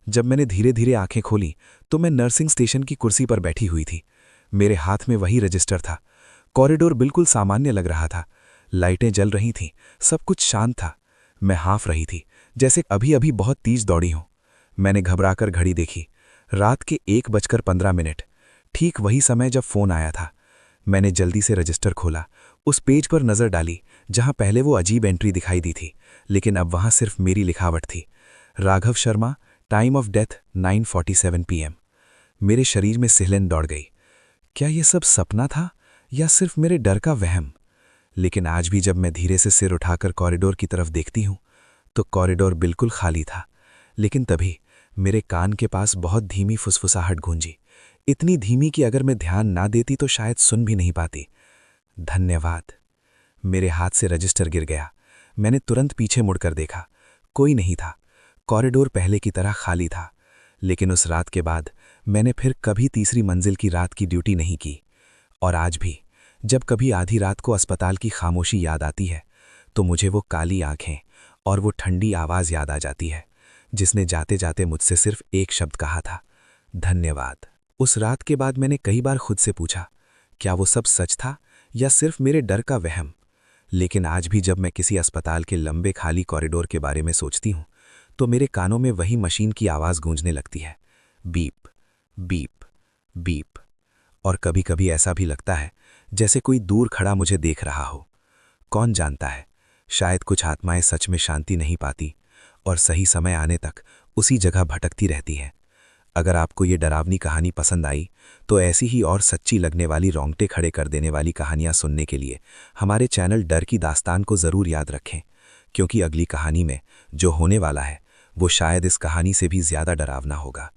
जब मैंने धीरे धीरे आंखें खोली तो मैं नर्सिंग स्टेशन की कुर्सी पर बैठी हुई थी। मेरे हाथ में वही रजिस्टर था। कॉरिडोर बिल्कुल सामान्य लग रहा था। लाइटें जल रही थीं, सब कुछ शांत था। मैं हाँफ रही थी, जैसे अभी अभी बहुत तेज दौड़ी हूं। मैंने घबराकर घड़ी देखी। रात के 1:15। ठीक वही समय जब फोन आया था। मैंने जल्दी से रजिस्टर खोला, उस पेज पर नजर डाली जहां पहले वो अजीब एंट्री दिखाई दी थी, लेकिन अब वहां सिर्फ मेरी लिखावट थी। Raghav Sharma, time of death 9:47 PM। मेरे शरीर में सिहलन दौड़ गई। क्या ये सब सपना था या सिर्फ मेरे डर का वहम? लेकिन आज भी जब मैं धीरे से सिर उठाकर कॉरिडोर की तरफ देखती हूं तो कॉरिडोर बिल्कुल खाली था। लेकिन तभी मेरे कान के पास बहुत धीमी फुसफुसाहट गूंजी, इतनी धीमी कि अगर मैं ध्यान ना देती तो शायद सुन भी नहीं पाती। धन्यवाद। मेरे हाथ से रजिस्टर गिर गया। मैंने तुरंत पीछे मुड़कर देखा, कोई नहीं था। कॉरिडोर पहले की तरह खाली था। लेकिन उस रात के बाद मैंने फिर कभी तीसरी मंजिल की रात की ड्यूटी नहीं की। और आज भी जब कभी आधी रात को अस्पताल की खामोशी याद आती है तो मुझे वो काली आंखें और वो ठंडी आवाज याद आ जाती है, जिसने जाते जाते मुझसे सिर्फ एक शब्द कहा था, धन्यवाद। उस रात के बाद मैंने कई बार खुद से पूछा, क्या वो सब सच था या सिर्फ मेरे डर का वहम? लेकिन आज भी जब मैं किसी अस्पताल के लंबे खाली कॉरिडोर के बारे में सोचती हूं तो मेरे कानों में वही मशीन की आवाज गूंजने लगती है, बीप बीप बीप। और कभी कभी ऐसा भी लगता है जैसे कोई दूर खड़ा मुझे देख रहा हो। कौन जानता है, शायद कुछ आत्माएं सच में शांति नहीं पाती और सही समय आने तक उसी जगह भटकती रहती हैं। अगर आपको ये डरावनी कहानी पसंद आई तो ऐसी ही और सच्ची लगने वाली रोंगटे खड़े कर देने वाली कहानियां सुनने के लिए हमारे चैनल डर की दास्तान को ज़रूर याद रखें, क्योंकि अगली कहानी में जो होने वाला है वो शायद इस कहानी से भी ज़्यादा डरावना होगा।